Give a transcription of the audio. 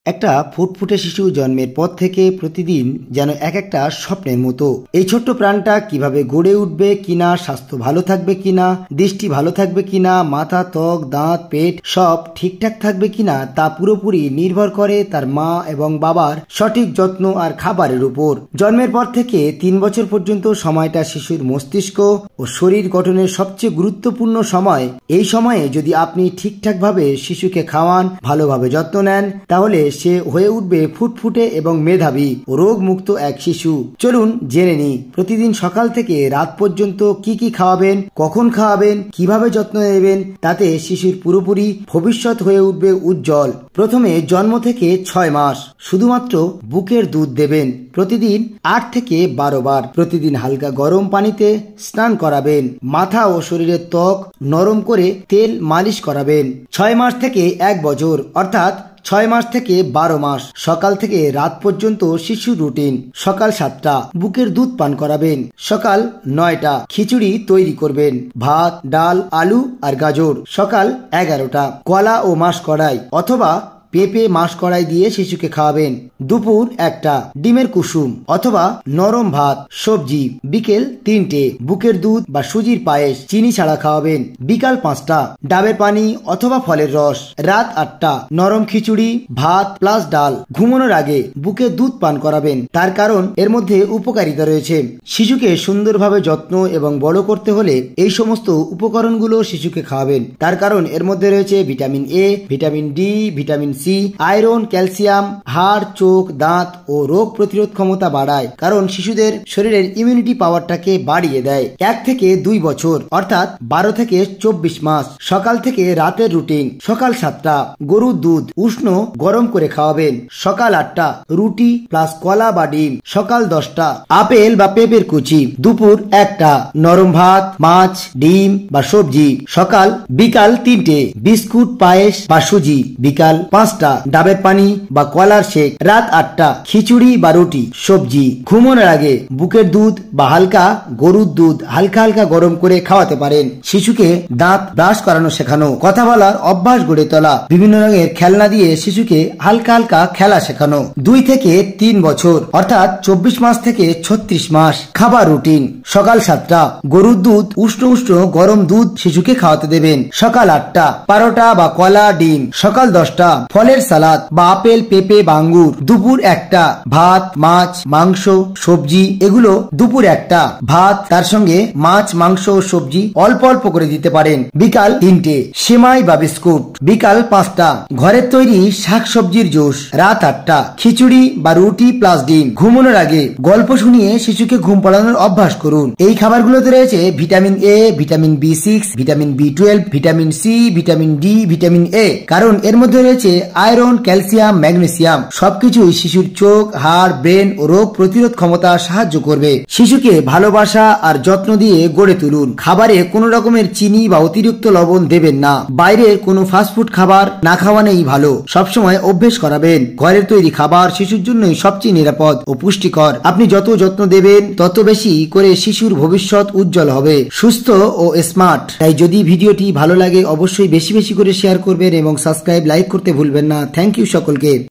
একটা ফুটফুটে শিশু জন্মের পর থেকে প্রতিদিন যেন এক একটা স্বপ্নের মতো। এই ছোট্ট প্রাণটা কিভাবে গড়ে উঠবে কিনা, স্বাস্থ্য ভালো থাকবে কিনা, দৃষ্টি ভালো থাকবে কিনা, মাথা, ত্বক, দাঁত, পেট সব ঠিকঠাক থাকবে কিনা তা পুরোপুরি নির্ভর করে তার মা এবং বাবার সঠিক যত্ন আর খাবারের উপর। জন্মের পর থেকে 3 বছর পর্যন্ত সময়টা শিশুর মস্তিষ্ক ও শরীর গঠনের সবচেয়ে গুরুত্বপূর্ণ সময়। এই সময়ে যদি আপনি ঠিকঠাকভাবে শিশুকে খাওয়ান, ভালোভাবে যত্ন নেন, তাহলে সে হয়ে উঠবে ফুটফুটে এবং মেধাবী ও রোগ মুক্ত এক শিশু। চলুন জেনে নিই প্রতিদিন সকাল থেকে রাত পর্যন্ত কি কি খাওয়াবেন, কখন খাওয়াবেন, কিভাবে যত্ন নেবেন, তাতে শিশুর পুরোপুরি ভবিষ্যৎ হয়ে উঠবে উজ্জ্বল। প্রথমে জন্ম থেকে 6 মাস শুধুমাত্র বুকের দুধ দেবেন। প্রতিদিন 8 থেকে 12 বার। প্রতিদিন হালকা গরম পানিতে স্নান করাবেন। মাথা ও শরীরের ত্বক নরম করে তেল মালিশ করাবেন। 6 মাস থেকে 1 বছর অর্থাৎ 6 মাস থেকে 12 মাস সকাল থেকে রাত পর্যন্ত শিশুর রুটিন। সকাল 7টা বুকের দুধ পান করাবেন। সকাল 9টা খিচুড়ি তৈরি করবেন, ভাত, ডাল, আলু আর গাজর। সকাল 11টা কলা ও মাসকড়াই অথবা পেঁপে মাসকড়াই দিয়ে শিশুকে খাওয়াবেন। দুপুর 1টা ডিমের কুসুম অথবা নরম ভাত, সবজি। বিকেল 3টে বুকের দুধ বা সুজির পায়েস চিনি ছাড়া খাওয়াবেন। বিকাল 5টা ডাবের পানি অথবা ফলের রস। রাত 8টা নরম খিচুড়ি, ভাত প্লাস ডাল। ঘুমানোর আগে বুকের দুধ পান করাবেন, তার কারণ এর মধ্যে উপকারিতা রয়েছে। শিশুকে সুন্দরভাবে যত্ন এবং বড় করতে হলে এই সমস্ত উপকরণগুলো শিশুকে খাওয়াবেন, তার কারণ এর মধ্যে রয়েছে vitamin A, vitamin D, vitamin C, iron, calcium. হাড়, চোখ, দাঁত ও রোগ প্রতিরোধ ক্ষমতা বাড়ায়, কারণ শিশুদের শরীরের ইমিউনিটি পাওয়ারটাকে বাড়িয়ে দেয়। 1 থেকে 2 বছর অর্থাৎ 12 থেকে 24 মাস সকাল থেকে রাতের রুটিন। সকাল 7টা গরুর দুধ উষ্ণ গরম করে খাওয়াবেন। সকাল 8টা রুটি প্লাস কলা বা ডিম। সকাল 10টা আপেল বা পেঁপের কুচি। দুপুর 1টা নরম ভাত, মাছ, ডিম বা সবজি। বিকাল 3টে বিস্কুট, পায়েস বা সুজি। বিকাল 5টা ডাবের পানি বা কলার শেক। রাত 8টা খিচুড়ি বা রুটি, সবজি। ঘুমানোর আগে বুকের দুধ বা হালকা গরুর দুধ হালকা হালকা গরম করে খাওয়াতে পারেন। শিশুকে দাঁত ব্রাশ করানো শেখানো, কথা বলার অভ্যাস গড়ে তোলা, বিভিন্ন রঙের খেলনা দিয়ে শিশুকে হালকা হালকা খেলা শেখানো। 2 থেকে 3 বছর অর্থাৎ 24 মাস থেকে 36 মাস খাবার রুটিন। সকাল 7টা গরুর দুধ উষ্ণ উষ্ণ গরম দুধ শিশুকে খাওয়াতে দেবেন। সকাল 8টা পারোটা বা কলা, ডিম। সকাল 10টা ফলের সালাদ বা আপেল, পেঁপে বা আঙ্গুর। দুপুর 1টা ভাত, মাছ, মাংস, সবজি। এগুলো দুপুর 1টা ভাত, তার সঙ্গে মাছ, মাংস ও সবজি অল্প অল্প করে দিতে পারেন। বিকাল 3টে সেমাই বা বিস্কুট। বিকাল 5টা ঘরের তৈরি শাক সবজির জুস। রাত 8টা খিচুড়ি বা রুটি প্লাস ডিম। ঘুমানোর আগে গল্প শুনিয়ে শিশুকে ঘুম পাড়ানোর অভ্যাস করুন। এই খাবারগুলোতে রয়েছে vitamin A, vitamin B6, vitamin B12, vitamin C, vitamin D, vitamin A, কারণ এর মধ্যে রয়েছে আয়রন, ক্যালসিয়াম, ম্যাগনেসিয়াম। সবকিছুই শিশুর চোখ, হাড়, ব্রেন ও রোগ প্রতিরোধ ক্ষমতা সাহায্য করবে। শিশুকে ভালোবাসা আর যত্ন দিয়ে গড়ে তুলুন। খাবারে কোনো রকমের চিনি বা অতিরিক্ত লবণ দেবেন না। বাইরের কোনো ফাস্টফুড খাবার না খাওয়ানোই ভালো। সবসময় অভ্যেস করাবেন ঘরের তৈরি খাবার শিশুর জন্যই সবচেয়ে নিরাপদ ও পুষ্টিকর। আপনি যত যত্ন দেবেন তত বেশি করে শিশুর ভবিষ্যৎ উজ্জ্বল হবে, সুস্থ ও স্মার্ট। তাই যদি ভিডিওটি ভালো লাগে অবশ্যই বেশি বেশি করে শেয়ার করবেন এবং সাবস্ক্রাইব, লাইক করতে ভুলবেন না। থ্যাংক ইউ সকলকে।